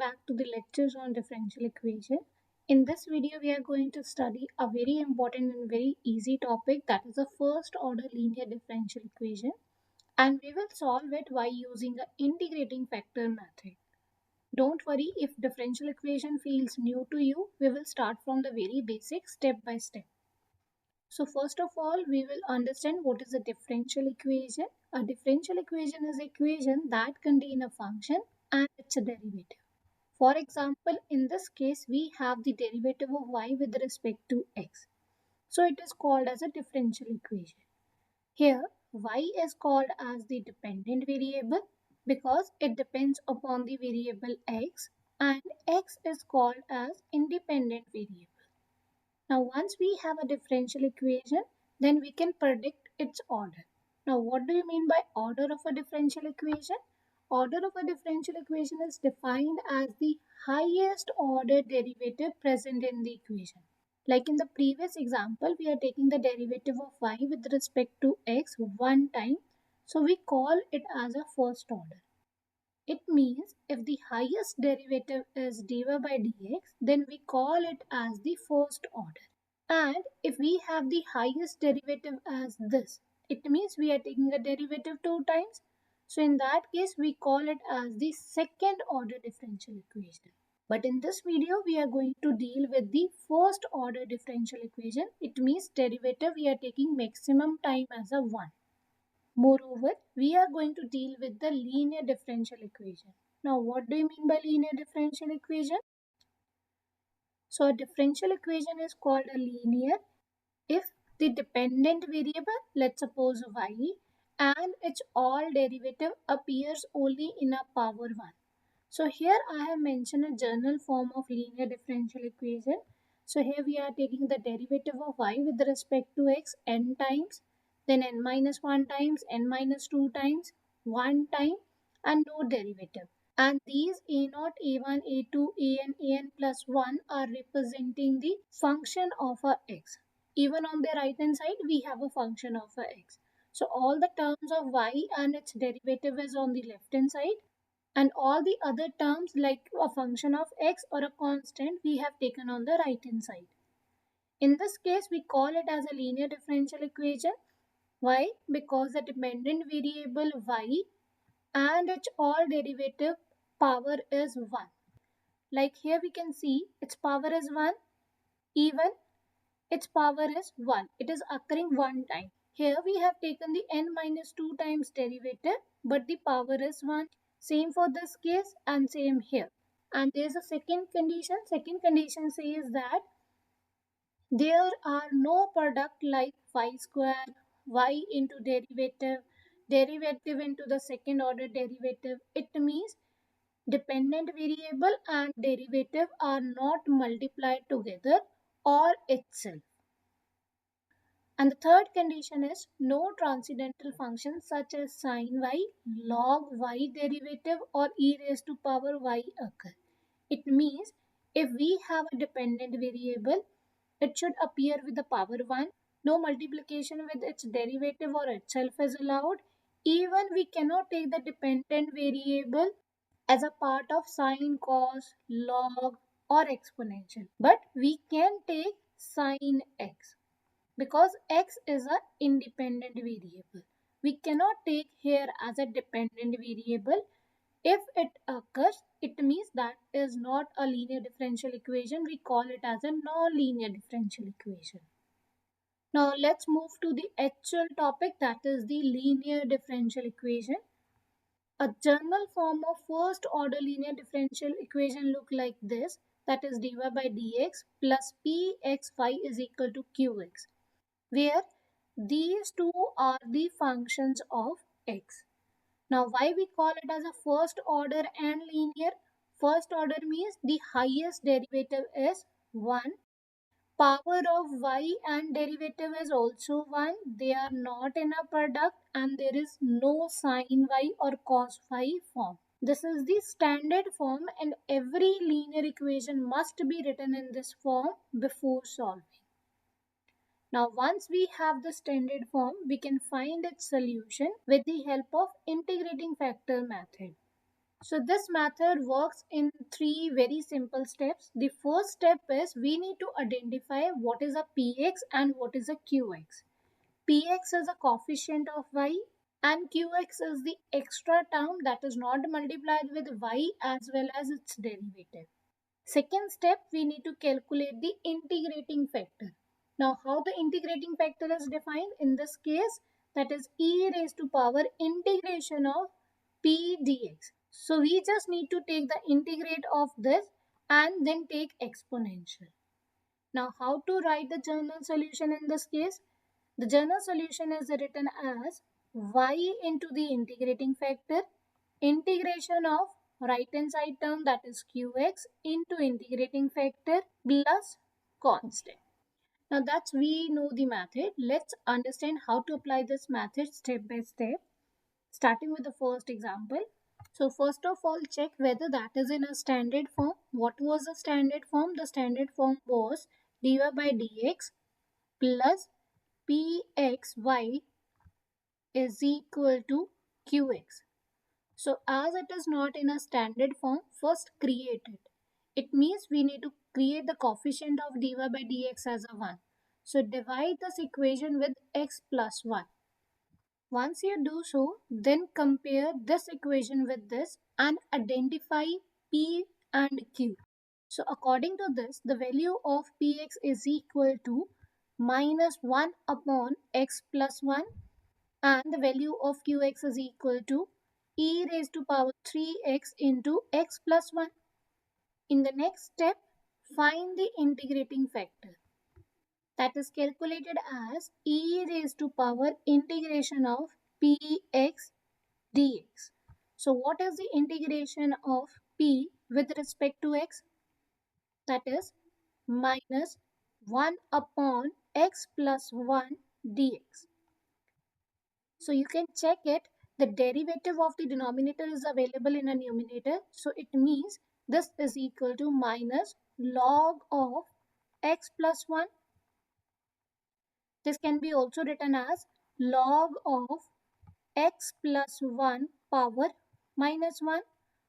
back to the lectures on differential equation. In this video, we are going to study a very important and very easy topic, that is the first order linear differential equation, and we will solve it by using the integrating factor method. Don't worry if differential equation feels new to you, we will start from the very basic step by step. So first of all, we will understand what is a differential equation. A differential equation is an equation that contains a function and its derivative. For example, in this case, we have the derivative of y with respect to x. So it is called as a differential equation. Here, y is called as the dependent variable because it depends upon the variable x, and x is called as independent variable. Now, once we have a differential equation, then we can predict its order. Now, what do you mean by order of a differential equation? Order of a differential equation is defined as the highest order derivative present in the equation. Like in the previous example, we are taking the derivative of y with respect to x one time. So, we call it as a first order. It means if the highest derivative is dy by dx, then we call it as the first order. And if we have the highest derivative as this, it means we are taking the derivative two times. So in that case, we call it as the second order differential equation. But in this video, we are going to deal with the first order differential equation. It means derivative we are taking maximum time as a 1. Moreover, we are going to deal with the linear differential equation. Now, what do you mean by linear differential equation? So, a differential equation is called a linear if the dependent variable, let's suppose y, and its all derivative appears only in a power 1. So, here I have mentioned a general form of linear differential equation. So, here we are taking the derivative of y with respect to x n times, then n minus 1 times, n minus 2 times, 1 time, and no derivative. And these a0, a1, a2, an plus 1 are representing the function of a x. Even on the right hand side, we have a function of a x. So all the terms of y and its derivative is on the left hand side, and all the other terms like a function of x or a constant we have taken on the right hand side. In this case, we call it as a linear differential equation. Why? Because the dependent variable y and its all derivative power is 1. Like here we can see its power is 1, even its power is 1. It is occurring one time. Here we have taken the n minus 2 times derivative, but the power is 1. Same for this case and same here. And there is a second condition. Second condition says that there are no product like y square, y into derivative into the second order derivative. It means dependent variable and derivative are not multiplied together or itself. And the third condition is no transcendental functions such as sin y, log y derivative or e raised to power y occur. It means if we have a dependent variable, it should appear with the power 1. No multiplication with its derivative or itself is allowed. Even we cannot take the dependent variable as a part of sine, cos, log or exponential. But we can take sin x because x is an independent variable. We cannot take here as a dependent variable. If it occurs, it means that is not a linear differential equation. We call it as a non-linear differential equation. Now let's move to the actual topic, that is the linear differential equation. A general form of first order linear differential equation look like this, that is dy by dx plus pxy is equal to qx, where these two are the functions of x. Now why we call it as a first order and linear? First order means the highest derivative is 1. Power of y and derivative is also 1. They are not in a product and there is no sin y or cos y form. This is the standard form and every linear equation must be written in this form before solving. Now once we have the standard form, we can find its solution with the help of integrating factor method. So this method works in three very simple steps. The first step is we need to identify what is a px and what is a qx. Px is a coefficient of y and qx is the extra term that is not multiplied with y as well as its derivative. Second step, we need to calculate the integrating factor. Now, how the integrating factor is defined? In this case, that is e raised to power integration of p dx. So, we just need to take the integrate of this and then take exponential. Now, how to write the general solution in this case? The general solution is written as y into the integrating factor, integration of right hand side term that is qx into integrating factor plus constant. Now that's we know the method. Let's understand how to apply this method step by step, starting with the first example. So first of all, check whether that is in a standard form. What was the standard form? The standard form was dy by dx plus pxy is equal to qx. So as it is not in a standard form, first create it. It means we need to create the coefficient of dy by dx as a 1. So divide this equation with x plus 1. Once you do so, then compare this equation with this and identify p and q. So according to this, the value of px is equal to minus 1 upon x plus 1 and the value of qx is equal to e raised to power 3x into x plus 1. In the next step, find the integrating factor. That is calculated as e raised to power integration of px dx. So what is the integration of p with respect to x? That is minus 1 upon x plus 1 dx. So you can check it. The derivative of the denominator is available in a numerator. So it means this is equal to minus log of x plus 1. This can be also written as log of x plus 1 power minus 1.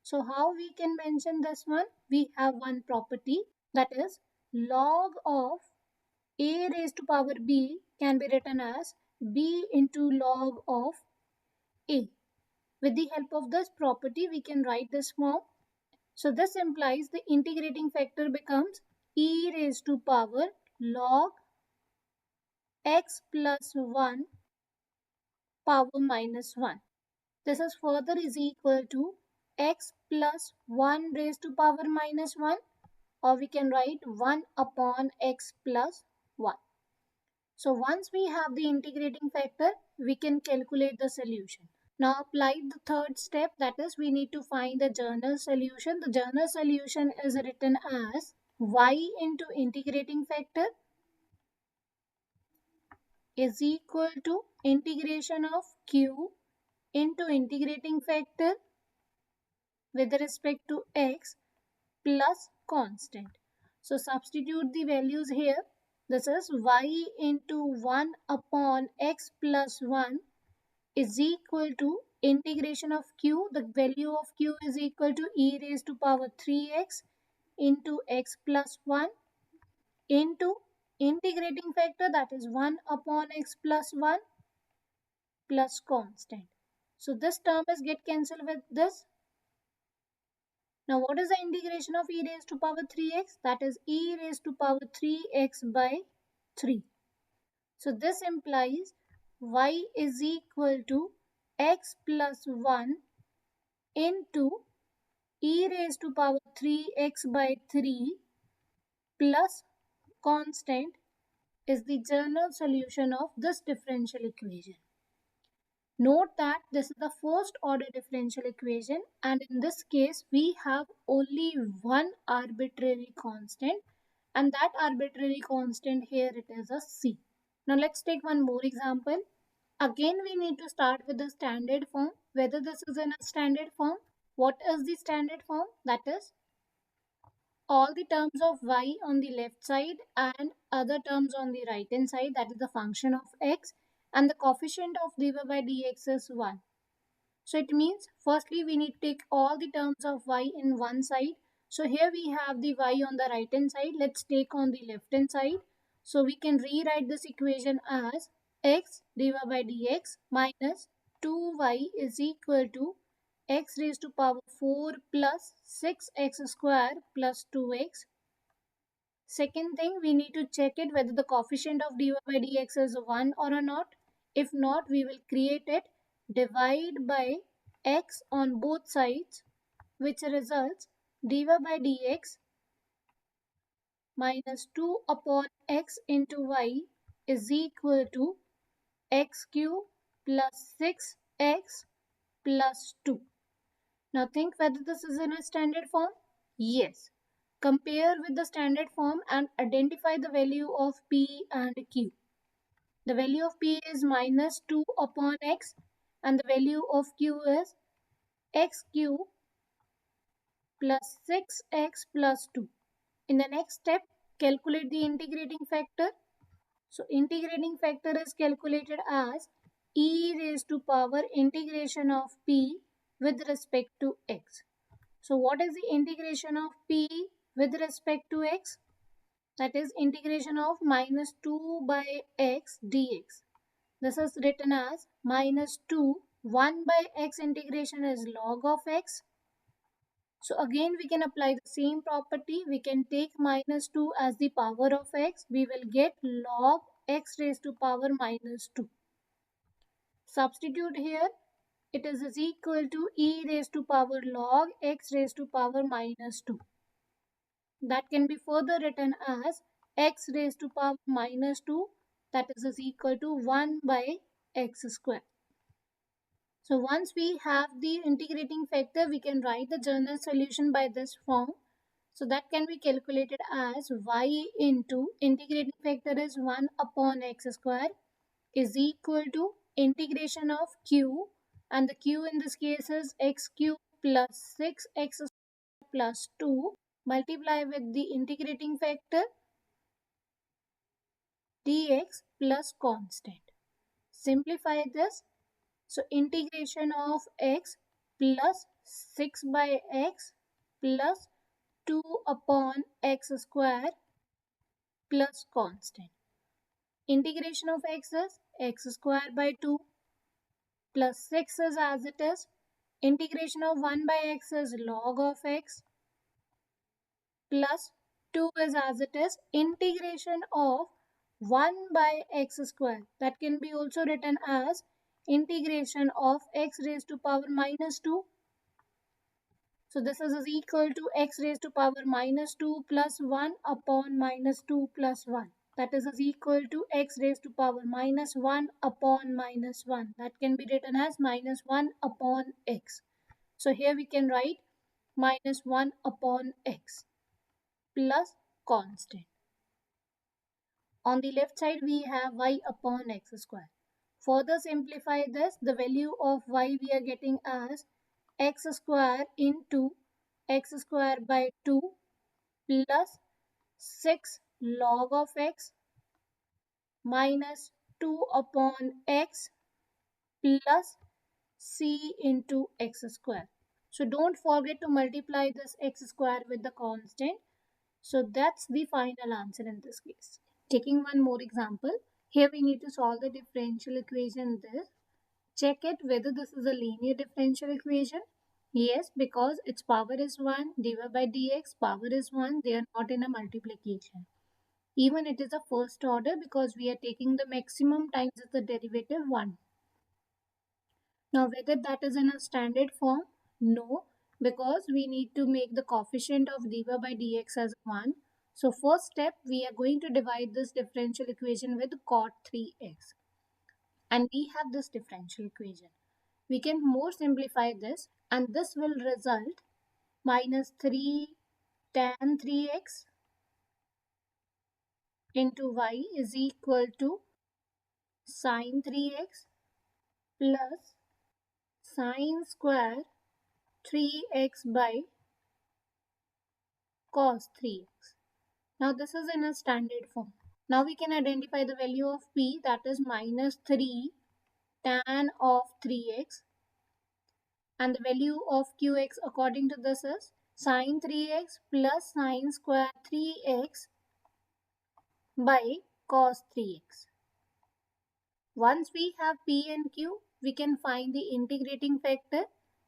So how we can mention this one? We have one property, that is log of a raised to power b can be written as b into log of a. With the help of this property, we can write this form. So this implies the integrating factor becomes e raised to power log x plus 1 power minus 1. This is further is equal to x plus 1 raised to power minus 1, or we can write 1 upon x plus 1. So once we have the integrating factor, we can calculate the solution. Now apply the third step, that is we need to find the general solution. The general solution is written as y into integrating factor is equal to integration of q into integrating factor with respect to x plus constant. So substitute the values here. This is y into 1 upon x plus 1 is equal to integration of q. The value of q is equal to e raised to power 3x into x plus 1 into integrating factor, that is 1 upon x plus 1 plus constant. So this term is get cancelled with this. Now what is the integration of e raised to power 3x? That is e raised to power 3x by 3. So this implies y is equal to x plus 1 into e raised to power 3x by 3 plus constant is the general solution of this differential equation. Note that this is the first order differential equation, and in this case we have only one arbitrary constant, and that arbitrary constant here it is a c. Now let's take one more example. Again we need to start with the standard form. Whether this is in a standard form, what is the standard form? That is all the terms of y on the left side and other terms on the right hand side, that is the function of x, and the coefficient of dy by dx is 1. So it means firstly we need to take all the terms of y in one side. So here we have the y on the right hand side. Let's take on the left hand side. So we can rewrite this equation as x dy by dx minus 2y is equal to x raised to power 4 plus 6x square plus 2x. Second thing, we need to check it whether the coefficient of dy by dx is 1 or not. If not, we will create it. Divide by x on both sides, which results dy by dx minus 2 upon x into y is equal to x cube plus 6x plus 2. Now think whether this is in a standard form. Yes. Compare with the standard form and identify the value of P and Q. The value of P is minus 2 upon x and the value of Q is x cube plus 6x plus 2. In the next step, calculate the integrating factor. So integrating factor is calculated as e raised to power integration of P with respect to x. So what is the integration of P with respect to x? That is integration of minus 2 by x dx. This is written as minus 2, 1 by x integration is log of x. So again we can apply the same property. We can take minus 2 as the power of x. We will get log x raised to power minus 2. Substitute here. It is equal to e raised to power log x raised to power minus 2. That can be further written as x raised to power minus 2, that is equal to 1 by x square. So once we have the integrating factor, we can write the general solution by this form. So that can be calculated as y into integrating factor is 1 upon x square is equal to integration of q, and the q in this case is x cube plus 6x plus 2 multiply with the integrating factor dx plus constant. Simplify this. So integration of x plus 6 by x plus 2 upon x square plus constant. Integration of x is x square by 2 plus 6 is as it is. Integration of 1 by x is log of x plus 2 is as it is. Integration of 1 by x square, that can be also written as integration of x raised to power minus 2. So this is equal to x raised to power minus 2 plus 1 upon minus 2 plus 1. That is equal to x raised to power minus 1 upon minus 1. That can be written as minus 1 upon x. So here we can write minus 1 upon x plus constant. On the left side, we have y upon x square. Further simplify this, the value of y we are getting as x square into x square by 2 plus 6 log of x minus 2 upon x plus c into x square. So don't forget to multiply this x square with the constant. So that's the final answer in this case. Taking one more example, here we need to solve the differential equation this. Check it whether this is a linear differential equation. Yes, because its power is 1, dy by dx power is 1, they are not in a multiplication. Even it is a first order because we are taking the maximum times as the derivative 1. Now whether that is in a standard form, no, because we need to make the coefficient of dy by dx as 1. So first step, we are going to divide this differential equation with cot 3x. And we have this differential equation. We can more simplify this and this will result minus 3 tan 3x into y is equal to sine 3x plus sine square 3x by cos 3x. Now this is in a standard form. Now we can identify the value of p, that is minus 3 tan of 3x And the value of qx according to this is sine 3x plus sine square 3x by cos 3x. Once we have p and q, we can find the integrating factor.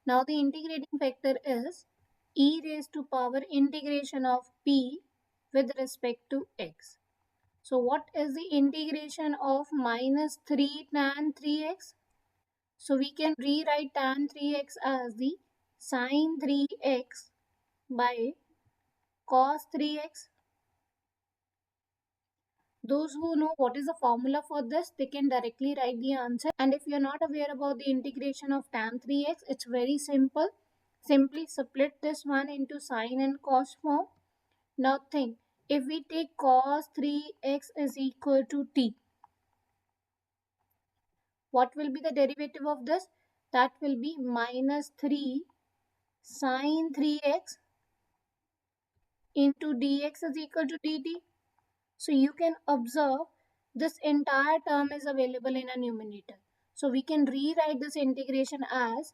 Now the integrating factor is e raised to power integration of p with respect to x. So what is the integration of minus 3 tan 3x? So we can rewrite tan 3x as the sine 3x by cos 3x. Those who know what is the formula for this, they can directly write the answer. And if you're not aware about the integration of tan 3x, it's very simple. Simply split this one into sine and cos form. Now think, if we take cos 3x is equal to t, what will be the derivative of this? That will be minus 3 sine 3x into dx is equal to dt. So you can observe this entire term is available in a numerator. So we can rewrite this integration as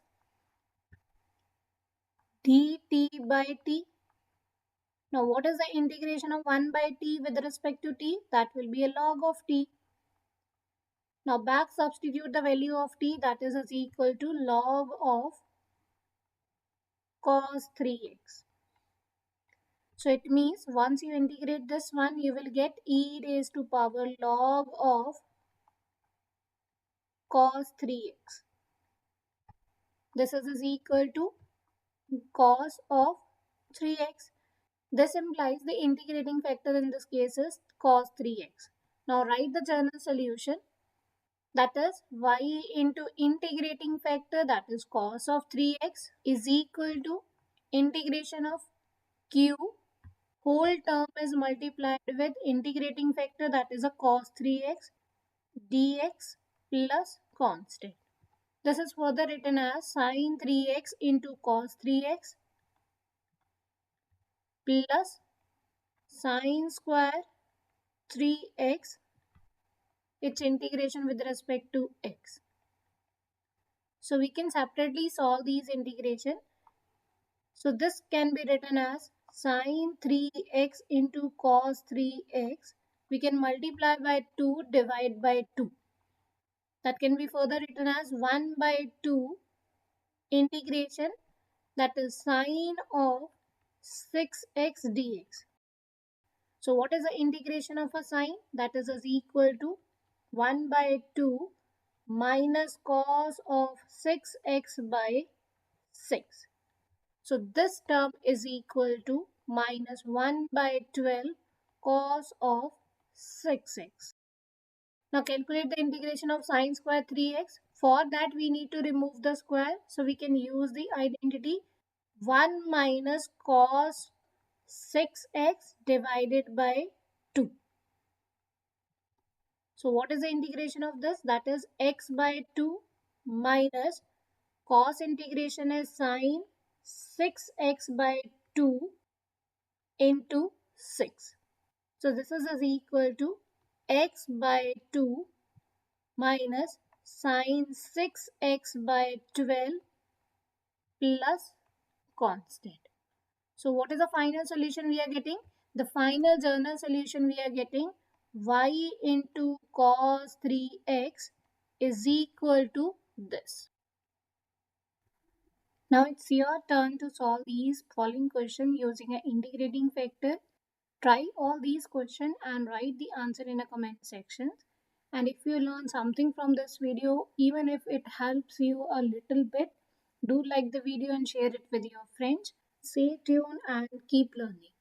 dt by t. Now what is the integration of 1 by t with respect to t? That will be a log of t. Now back substitute the value of t, that is equal to log of cos 3x. So it means once you integrate this one, you will get e raised to power log of cos 3x. This is equal to cos of 3x. This implies the integrating factor in this case is cos 3x. Now write the general solution, that is y into integrating factor, that is cos of 3x, is equal to integration of q whole term is multiplied with integrating factor, that is a cos 3x dx plus constant. This is further written as sine 3x into cos 3x plus sine square 3x, its integration with respect to x. So we can separately solve these integration. So this can be written as sine 3x into cos 3x. We can multiply by 2, divide by 2. That can be further written as 1 by 2 integration, that is sine of 6x dx. So what is the integration of a sine? That is equal to 1 by 2 minus cos of 6x by 6. So this term is equal to minus 1 by 12 cos of 6x. Now calculate the integration of sine square 3x. For that we need to remove the square. So we can use the identity 1 minus cos 6x divided by 2. So what is the integration of this? That is x by 2 minus cos integration is sine 6x by 2 into 6. So this is equal to x by 2 minus sine 6x by 12 plus constant. So what is the final solution we are getting? The final general solution we are getting y into cos 3x is equal to this. Now it's your turn to solve these following questions using an integrating factor. Try all these questions and write the answer in the comment section. And if you learn something from this video, even if it helps you a little bit, do like the video and share it with your friends. Stay tuned and keep learning.